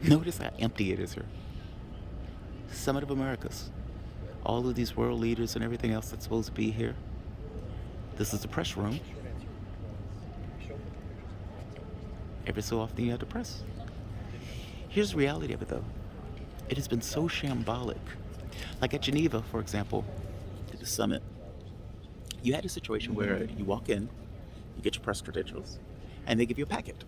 Notice how empty it is here. Summit of Americas. All of these world leaders and everything else that's supposed to be here. This is the press room. Every so often you have the press. Here's the reality of it though. It has been so shambolic. Like at Geneva, for example, at the summit, you had a situation where you walk in, you get your press credentials, and they give you a packet.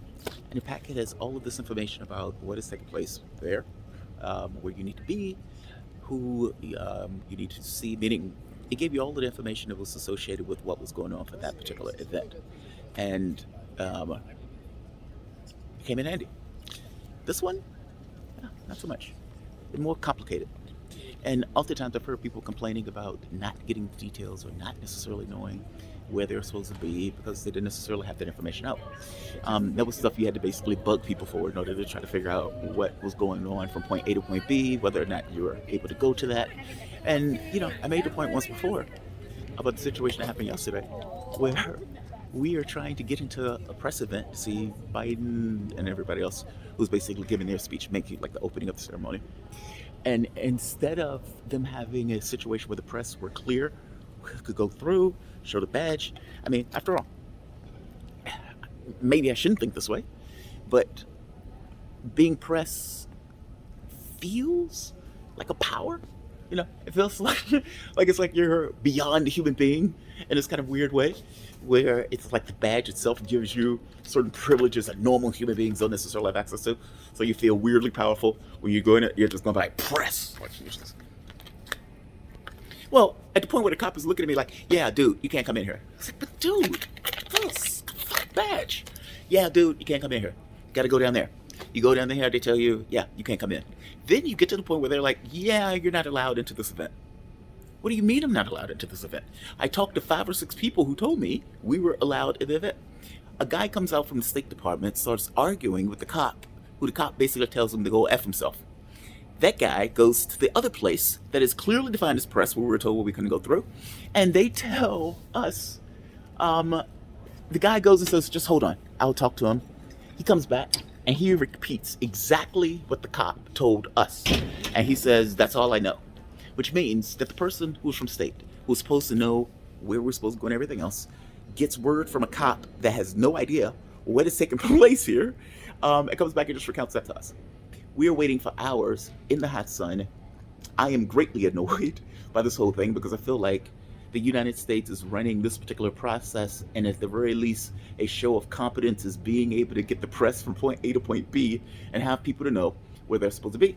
And the packet has all of this information about what is taking place there, where you need to be, who you need to see, meaning it gave you all of the information that was associated with what was going on for that particular event. And it came in handy. This one, not so much. It's more complicated. And oftentimes I've heard people complaining about not getting the details or not necessarily knowing where they're supposed to be because they didn't necessarily have that information out. That was stuff you had to basically bug people for in order to try to figure out what was going on from point A to point B, whether or not you were able to go to that. And, I made the point once before about the situation that happened yesterday where we are trying to get into a press event to see Biden and everybody else who's basically giving their speech, making like the opening of the ceremony. And instead of them having a situation where the press were clear, could go through, show the badge. I mean, after all, maybe I shouldn't think this way, but being press feels like a power. It feels like it's like you're beyond a human being in this kind of weird way, where it's like the badge itself gives you certain privileges that normal human beings don't necessarily have access to. So you feel weirdly powerful when you go in it. You're just going to be like, press. Well, at the point where the cop is looking at me like, yeah, dude, you can't come in here. I was like, but dude, this badge. Yeah, dude, you can't come in here. Got to go down there. You go down there, they tell you, yeah, you can't come in. Then you get to the point where they're like, yeah, you're not allowed into this event. What do you mean I'm not allowed into this event? I talked to 5 or 6 people who told me we were allowed in the event. A guy comes out from the State Department, starts arguing with the cop, who the cop basically tells him to go F himself. That guy goes to the other place that is clearly defined as press, where we were told we couldn't go through, and they tell us, the guy goes and says, just hold on, I'll talk to him. He comes back, and he repeats exactly what the cop told us. And he says, that's all I know. Which means that the person who's from state, who's supposed to know where we're supposed to go and everything else, gets word from a cop that has no idea what is taking place here, and comes back and just recounts that to us. We are waiting for hours in the hot sun. I am greatly annoyed by this whole thing because I feel like the United States is running this particular process, and at the very least, a show of competence is being able to get the press from point A to point B and have people to know where they're supposed to be.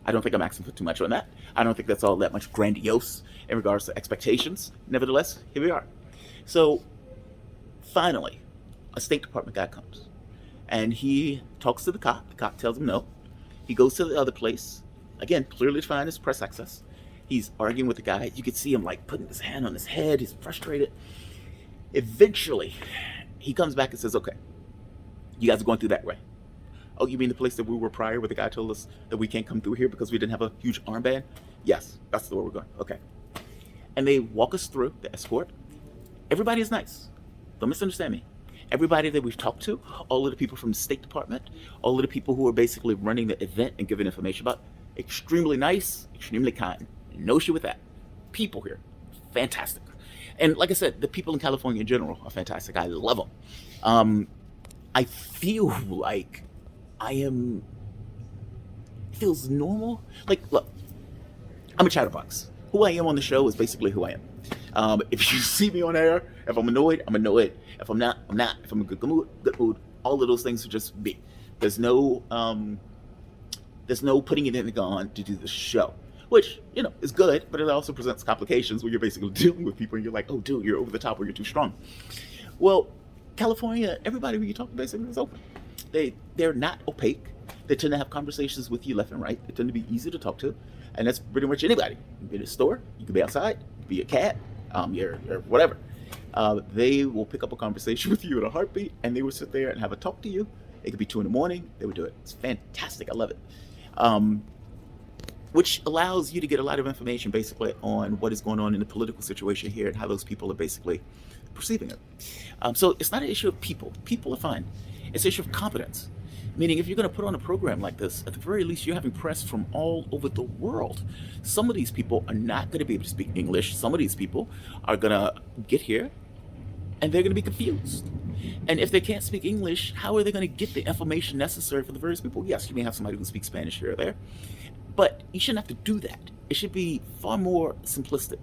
I don't think I'm asking for too much on that. I don't think that's all that much grandiose in regards to expectations. Nevertheless, here we are. So, finally, a State Department guy comes, and he talks to the cop. The cop tells him no. He goes to the other place, again, clearly defined as press access. He's arguing with the guy. You could see him like putting his hand on his head. He's frustrated. Eventually, he comes back and says, okay, you guys are going through that way. Oh, you mean the place that we were prior where the guy told us that we can't come through here because we didn't have a huge armband? Yes, that's the way we're going. Okay. And they walk us through the escort. Everybody is nice. Don't misunderstand me. Everybody that we've talked to, all of the people from the State Department, all of the people who are basically running the event and giving information about, extremely nice, extremely kind. No issue with that. People here, fantastic. And like I said, the people in California in general are fantastic. I love them. I feel like it feels normal. Like, look, I'm a chatterbox. Who I am on the show is basically who I am. If you see me on air, if I'm annoyed, I'm annoyed. If I'm not, I'm not. If I'm in good mood, all of those things are just me. There's no putting anything on to do the show. Which, is good, but it also presents complications when you're basically dealing with people and you're like, oh, dude, you're over the top or you're too strong. Well, California, everybody who you talk to basically is open. They're not opaque. They tend to have conversations with you left and right. They tend to be easy to talk to. And that's pretty much anybody. You can be in a store, you can be outside, you can be a cat, you're whatever. They will pick up a conversation with you in a heartbeat, and they will sit there and have a talk to you. It could be 2 a.m. They would do it. It's fantastic. I love it. which allows you to get a lot of information basically on what is going on in the political situation here and how those people are basically perceiving it. So it's not an issue of people. People are fine. It's an issue of competence. Meaning, if you're going to put on a program like this, at the very least, you're having press from all over the world. Some of these people are not going to be able to speak English. Some of these people are going to get here and they're going to be confused. And if they can't speak English, how are they going to get the information necessary for the various people? Yes, you may have somebody who can speak Spanish here or there, but you shouldn't have to do that. It should be far more simplistic.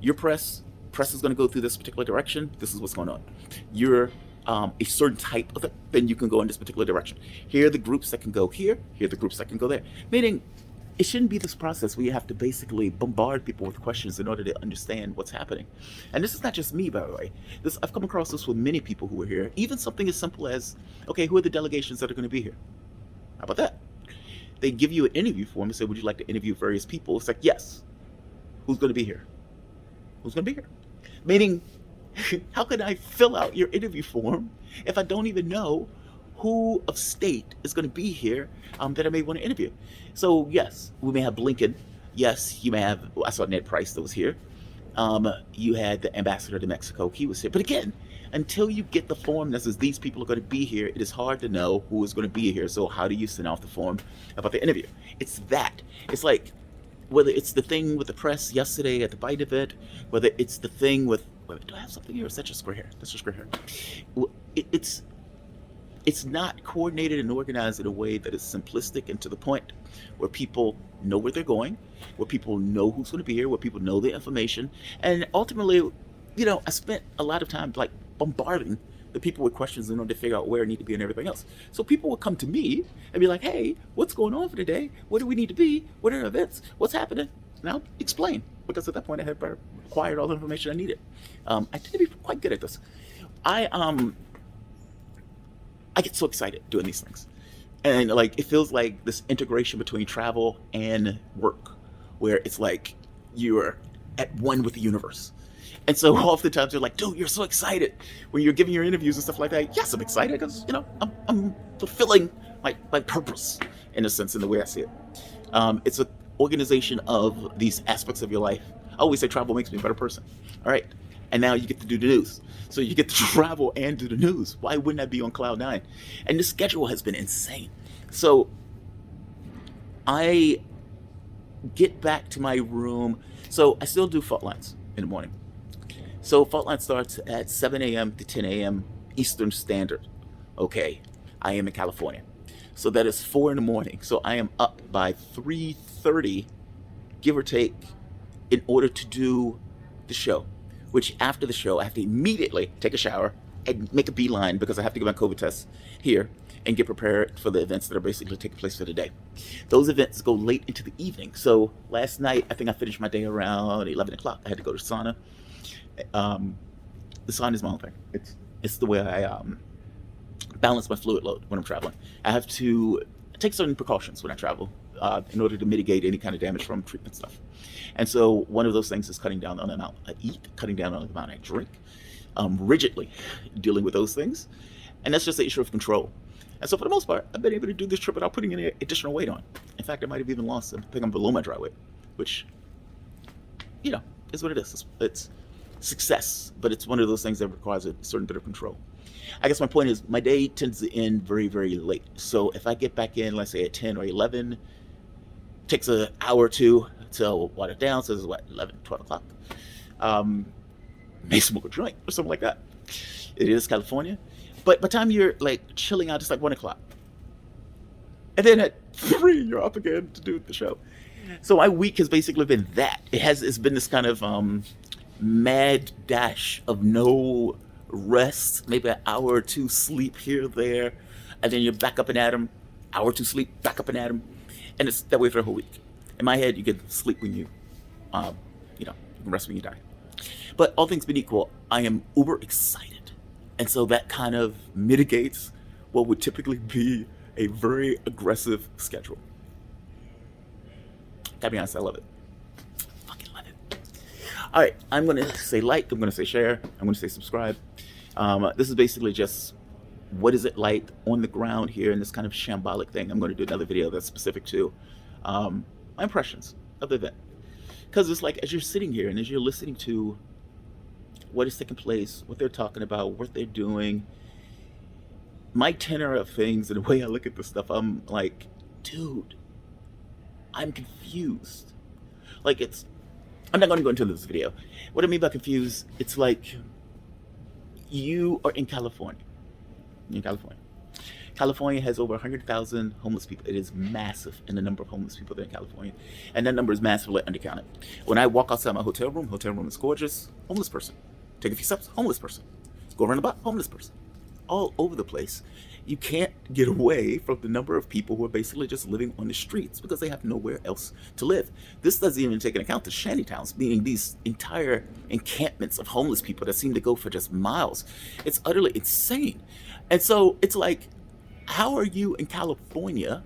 Your press is going to go through this particular direction. This is what's going on. You're a certain type of it, then you can go in this particular direction. Here are the groups that can go here. Here are the groups that can go there. Meaning, it shouldn't be this process where you have to basically bombard people with questions in order to understand what's happening. And this is not just me, by the way. I've come across this with many people who are here. Even something as simple as, okay, who are the delegations that are going to be here? How about that? They give you an interview form and say, would you like to interview various people? It's like, yes. Who's going to be here? Who's going to be here? Meaning, how can I fill out your interview form if I don't even know who of state is going to be here that I may want to interview? So yes, we may have Blinken. Yes, you may have, I saw Ned Price that was here. You had the ambassador to Mexico. He was here. But again, until you get the form that says these people are going to be here, it is hard to know who is going to be here. So how do you send off the form about the interview? It's that. It's like, whether it's the thing with the press yesterday at the Biden event, whether it's the thing with, do I have something here? Or is that just gray hair? That's just gray hair. It's not coordinated and organized in a way that is simplistic and to the point, where people know where they're going, where people know who's going to be here, where people know the information. And ultimately, I spent a lot of time like bombarding the people with questions in order to figure out where I need to be and everything else. So people would come to me and be like, hey, what's going on for today? Where do we need to be? What are events? What's happening? And I'll explain, because at that point I had acquired all the information I needed. I tend to be quite good at this. I get so excited doing these things. And like, it feels like this integration between travel and work, where it's like you're at one with the universe. And so oftentimes they're like, dude, you're so excited when you're giving your interviews and stuff like that. Yes, I'm excited because, I'm fulfilling my purpose, in a sense, in the way I see it. It's an organization of these aspects of your life. I always say travel makes me a better person. All right. And now you get to do the news. So you get to travel and do the news. Why wouldn't I be on cloud nine? And the schedule has been insane. So I get back to my room. So I still do fault lines in the morning. So fault line starts at 7 a.m. to 10 a.m. Eastern Standard. Okay, I am in California. So that is 4 in the morning. So I am up by 3:30, give or take, in order to do the show. Which after the show, I have to immediately take a shower and make a beeline, because I have to get my COVID test here and get prepared for the events that are basically taking place for the day. Those events go late into the evening. So last night, I think I finished my day around 11 o'clock. I had to go to sauna. The sauna is my own thing. It's the way I balance my fluid load when I'm traveling. I have to take certain precautions when I travel in order to mitigate any kind of damage from treatment stuff. And so one of those things is cutting down on the amount I eat, cutting down on the amount I drink, rigidly dealing with those things. And that's just the issue of control. And so for the most part, I've been able to do this trip without putting any additional weight on. In fact, I might have even lost, I think I'm below my dry weight, which, is what it is. It's success, but it's one of those things that requires a certain bit of control. I guess my point is, my day tends to end very, very late. So if I get back in, let's say at 10 or 11, takes an hour or two to water it down. So this is 11, 12 o'clock. May smoke a joint or something like that. It is California. But by the time you're like chilling out, it's like 1 o'clock. And then at 3, you're up again to do the show. So my week has basically been that. It's been this kind of mad dash of no rest, maybe an hour or two sleep here or there, and then you're back up and at 'em, hour or two sleep, back up and at 'em, and it's that way for the whole week. In my head, you can sleep when you can rest when you die. But all things being equal, I am uber excited, and so that kind of mitigates what would typically be a very aggressive schedule. Gotta be honest, I love it. Fucking love it. All right, I'm gonna say like, I'm gonna say share, I'm gonna say subscribe. This is basically just what is it like on the ground here in this kind of shambolic thing. I'm going to do another video that's specific to my my impressions of the event. Because it's like, as you're sitting here and as you're listening to what is taking place, what they're talking about, what they're doing, my tenor of things and the way I look at this stuff, I'm like, dude, I'm confused. Like, I'm not going to go into this video. What I mean by confused, it's like you are in California. You're in California. California has over 100,000 homeless people. It is massive in the number of homeless people there in California. And that number is massively undercounted. When I walk outside my hotel room is gorgeous, homeless person. Take a few steps, homeless person. Go around the block, homeless person. All over the place. You can't get away from the number of people who are basically just living on the streets because they have nowhere else to live. This doesn't even take into account the shanty towns, meaning these entire encampments of homeless people that seem to go for just miles. It's utterly insane. And so it's like, how are you in California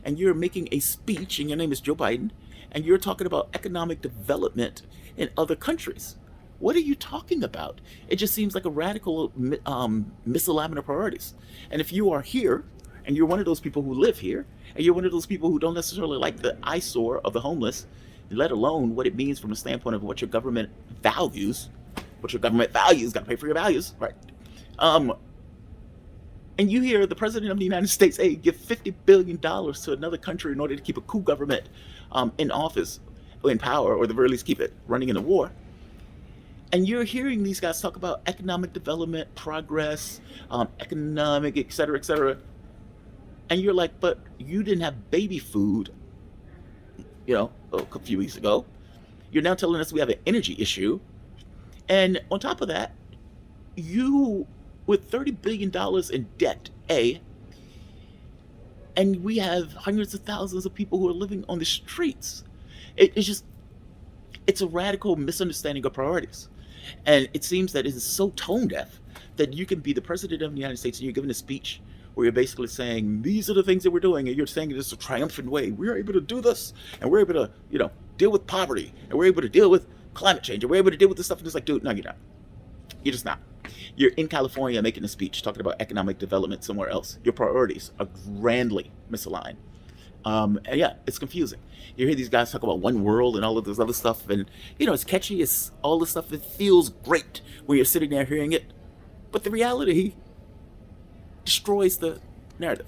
and you're making a speech and your name is Joe Biden and you're talking about economic development in other countries? What are you talking about? It just seems like a radical misalignment of priorities. And if you are here and you're one of those people who live here and you're one of those people who don't necessarily like the eyesore of the homeless, let alone what it means from the standpoint of what your government values, got to pay for your values, right? And you hear the president of the United States, hey, give $50 billion to another country in order to keep a coup government in office, in power, or at the very least keep it running in a war. And you're hearing these guys talk about economic development, progress, economic, et cetera, and you're like, but you didn't have baby food, a few weeks ago. You're now telling us we have an energy issue. And on top of that, you, with $30 billion in debt, and we have hundreds of thousands of people who are living on the streets. It's a radical misunderstanding of priorities. And it seems that it is so tone deaf that you can be the president of the United States and you're giving a speech where you're basically saying, these are the things that we're doing, and you're saying this a triumphant way. We're able to do this, and we're able to, deal with poverty, and we're able to deal with climate change, and we're able to deal with this stuff. And it's like, dude, no, you're not. You're just not. You're in California making a speech talking about economic development somewhere else. Your priorities are grandly misaligned. And yeah, it's confusing. You hear these guys talk about one world and all of this other stuff, and it's catchy, it's all this stuff. It feels great when you're sitting there hearing it, but the reality destroys the narrative.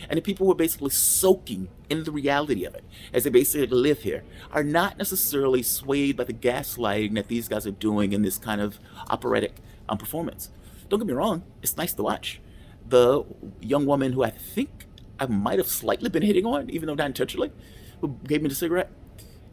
And the people who are basically soaking in the reality of it, as they basically live here, are not necessarily swayed by the gaslighting that these guys are doing in this kind of operatic performance. Don't get me wrong, it's nice to watch. The young woman who I think I might have slightly been hitting on, even though not intentionally, who gave me the cigarette,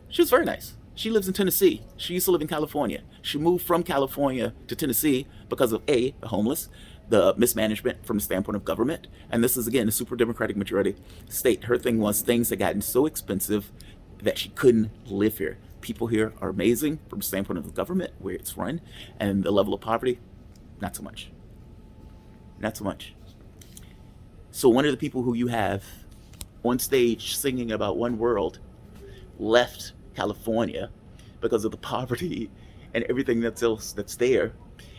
she was very nice. She lives in Tennessee. She used to live in California. She moved from California to Tennessee because of the homeless, the mismanagement from the standpoint of government. And this is, again, a super Democratic majority state. Her thing was things had gotten so expensive that she couldn't live here. People here are amazing from the standpoint of the government, where it's run, and the level of poverty, not so much. Not so much. So one of the people who you have on stage singing about one world left California because of the poverty and everything else that's there.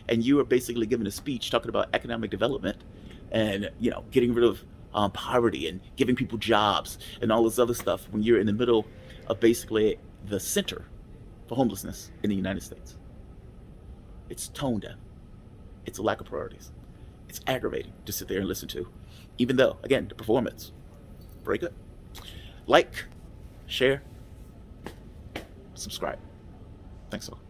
And you are basically giving a speech talking about economic development and, getting rid of poverty and giving people jobs and all this other stuff when you're in the middle of basically the center for homelessness in the United States. It's tone deaf. It's a lack of priorities. It's aggravating to sit there and listen to, even though, again, the performance, very good. Like, share, subscribe. Thanks a lot.